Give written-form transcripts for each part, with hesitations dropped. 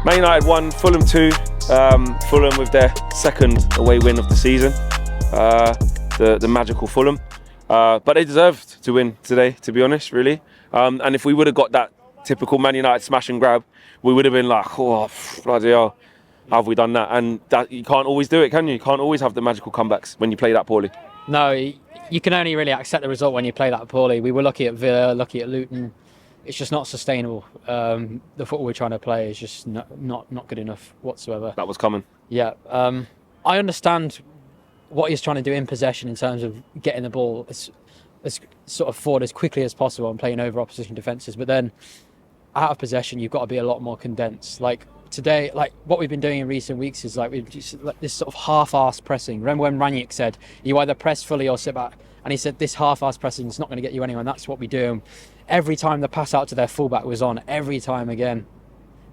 Man United 1, Fulham 2. Fulham with their second away win of the season. The magical Fulham. But they deserved to win today, to be honest, really. And if we would have got that typical Man United smash and grab, we would have been like, oh, bloody hell, how have we done that? And that, you can't always do it, can you? You can't always have the magical comebacks when you play that poorly. No, you can only really accept the result when you play that poorly. We were lucky at Villa, lucky at Luton. It's just not sustainable. The football we're trying to play is just not good enough whatsoever. That was coming. Yeah, I understand what he's trying to do in possession in terms of getting the ball as sort of forward as quickly as possible and playing over opposition defences. But then out of possession, you've got to be a lot more condensed. Like today, like what we've been doing in recent weeks is like we've just like this sort of half-assed pressing. Remember when Ranić said you either press fully or sit back, and he said this half-assed pressing is not going to get you anywhere. And that's what we do. Every time the pass out to their fullback was on, every time again,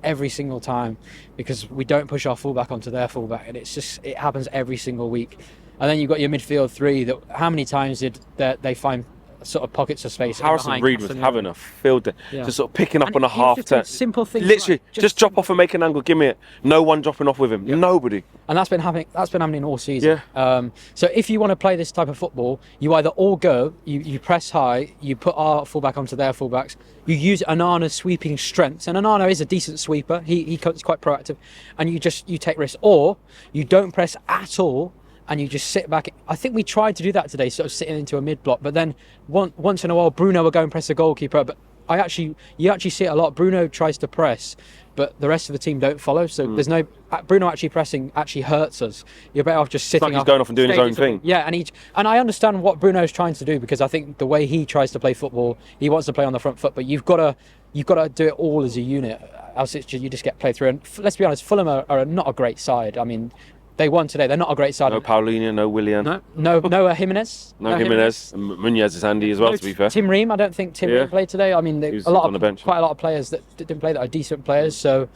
every single time, because we don't push our fullback onto their fullback, and it happens every single week. And then you've got your midfield three. That how many times did they find sort of pockets of space? Harrison Reed was having a field day, just sort of picking up on a half turn. Simple things. Literally, like, just drop off and make an angle. Give me it. No one dropping off with him. Yep. Nobody. And that's been happening all season. Yeah. So if you want to play this type of football, you either all go, you press high, you put our fullback onto their fullbacks, you use Onana's sweeping strengths, and Onana is a decent sweeper. He's quite proactive, and you take risks, or you don't press at all. And you just sit back. I think we tried to do that today, sort of sitting into a mid block. But then once in a while, Bruno will go and press the goalkeeper. But you actually see it a lot. Bruno tries to press, but the rest of the team don't follow. So there's no Bruno actually pressing actually hurts us. You're better off just sitting. It's like he's going off and doing his own thing. Yeah, and I understand what Bruno's trying to do, because I think the way he tries to play football, he wants to play on the front foot. But you've got to do it all as a unit, else you just get played through. And let's be honest, Fulham are not a great side. I mean, they won today. They're not a great side. No Paulinho, no Willian. No Jimenez. No Jimenez. Munez is handy as well, to be fair. Tim Ream, I don't think Tim Ream played today. I mean, quite a lot of players that didn't play that are decent players. So,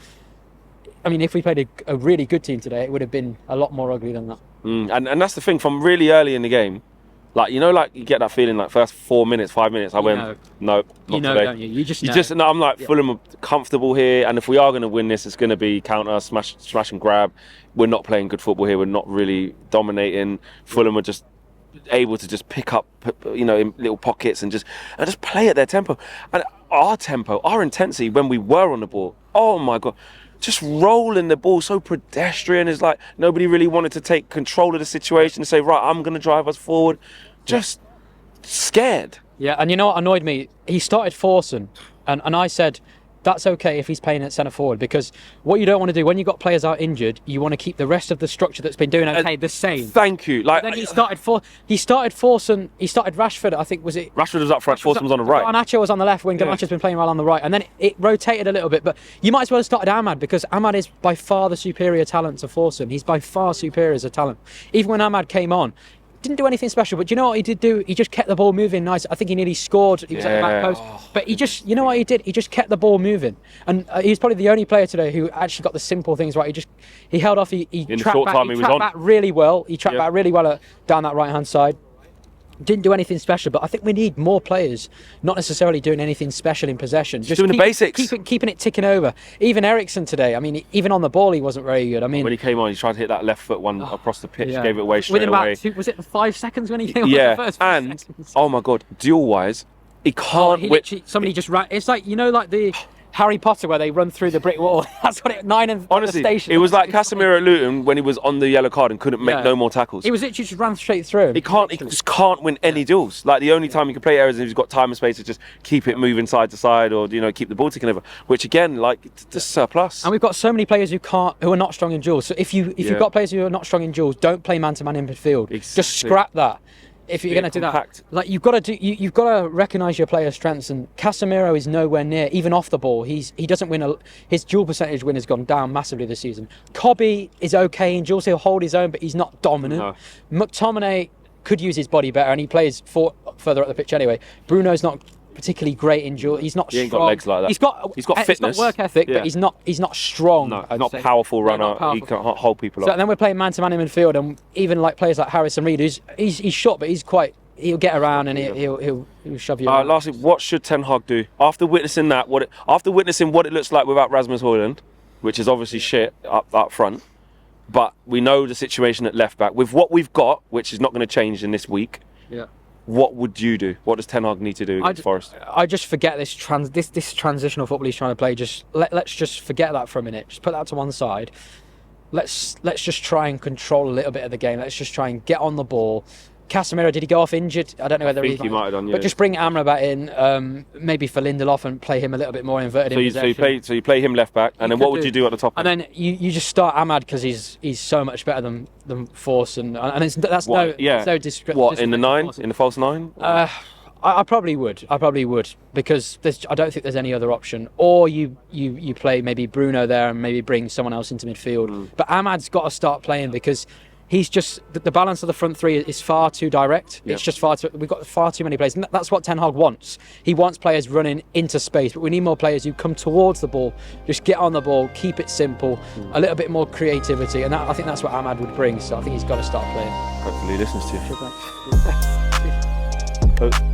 I mean, if we played a really good team today, it would have been a lot more ugly than that. And that's the thing, from really early in the game, like, you get that feeling like first 4 minutes, 5 minutes, I went, no, not today. Don't you? You just know. I'm like, Fulham are comfortable here, and if we are going to win this, it's going to be counter, smash and grab. We're not playing good football here. We're not really dominating. Fulham are just able to just pick up, in little pockets and just play at their tempo. And our tempo, our intensity when we were on the ball, oh my God, just rolling the ball so pedestrian. It's like nobody really wanted to take control of the situation and say, right, I'm going to drive us forward. Just scared. Yeah, and you know what annoyed me? He started forcing, and I said, that's okay if he's playing at centre forward, because what you don't want to do when you've got players out injured, you want to keep the rest of the structure that's been doing okay the same. Thank you. Like, then he started forcing. He started Rashford. I think Rashford was up front. Forson was on the right. Garnacho was on the left. When Garnacho's been playing well on the right, and then it rotated a little bit. But you might as well have started AMAD, because AMAD is by far the superior talent to Forson. He's by far superior as a talent. Even when AMAD came on, didn't do anything special, but you know what he did do? He just kept the ball moving nice. I think he nearly scored. He was at the back post. But you know what he did? He just kept the ball moving. And he's probably the only player today who actually got the simple things right. He held off. He tracked back really well. He tracked back really well down that right-hand side. Didn't do anything special, but I think we need more players, not necessarily doing anything special in possession. Just doing the basics. Keeping it ticking over. Even Eriksen today, I mean, even on the ball, he wasn't very good. I mean, when he came on, he tried to hit that left foot one across the pitch, gave it away straight away. Was it 5 seconds when he came on? The first 5 seconds? Oh my God, duel-wise, he can't... Somebody just ran... It's like, like the... Harry Potter, where they run through the brick wall. That's what 9 and honestly, the station. It was like Casemiro at Luton when he was on the yellow card and couldn't make no more tackles. He was literally just ran straight through. He just can't win any duels. Like, the only time he can play areas is if he's got time and space to just keep it moving side to side, or keep the ball ticking over. Which again, like, just surplus. And we've got so many players who are not strong in duels. So if you've got players who are not strong in duels, don't play man to man in midfield. Exactly. Just scrap that. If you're going to do that, like you've got to recognise your player's strengths, and Casemiro is nowhere near, even off the ball. He doesn't win his duel percentage win has gone down massively this season. Cobby is okay in duels; he'll hold his own, but he's not dominant. No. McTominay could use his body better, and he plays further up the pitch anyway. Bruno's not particularly great in duel. He's not strong. He ain't got legs like that. He's got fitness. He's got work ethic, but he's not strong. No, he's not powerful runner. He can't hold people up. And then we're playing man to man in midfield, and even like players like Harrison Reed, he's short, but he'll get around and he'll shove you around. Lastly, what should Ten Hag do after witnessing what it looks like without Rasmus Højlund? which is obviously shit up front. But we know the situation at left back with what we've got, which is not going to change in this week. Yeah. What would you do? What does Ten Hag need to do against Forest? I just forget this transitional football he's trying to play. Let's just forget that for a minute. Just put that to one side. Let's just try and control a little bit of the game. Let's just try and get on the ball. Casemiro, did he go off injured? I don't know whether I think he might have done, yeah. But just bring Amrabat in, maybe for Lindelof, and play him a little bit more inverted in possession. So you play him left back, and then what would you do at the top? And then you just start AMAD because he's so much better than Force, and that's no disrespect. What, in the 9, in the false 9? I probably would because I don't think there's any other option. Or you play maybe Bruno there and maybe bring someone else into midfield. But Ahmad's got to start playing because he's just the balance of the front three is far too direct. Yep. It's just we've got far too many players, and that's what Ten Hag wants. He wants players running into space, but we need more players who come towards the ball, just get on the ball, keep it simple, a little bit more creativity, and I think that's what Ahmad would bring. So I think he's got to start playing. Hopefully he listens to you.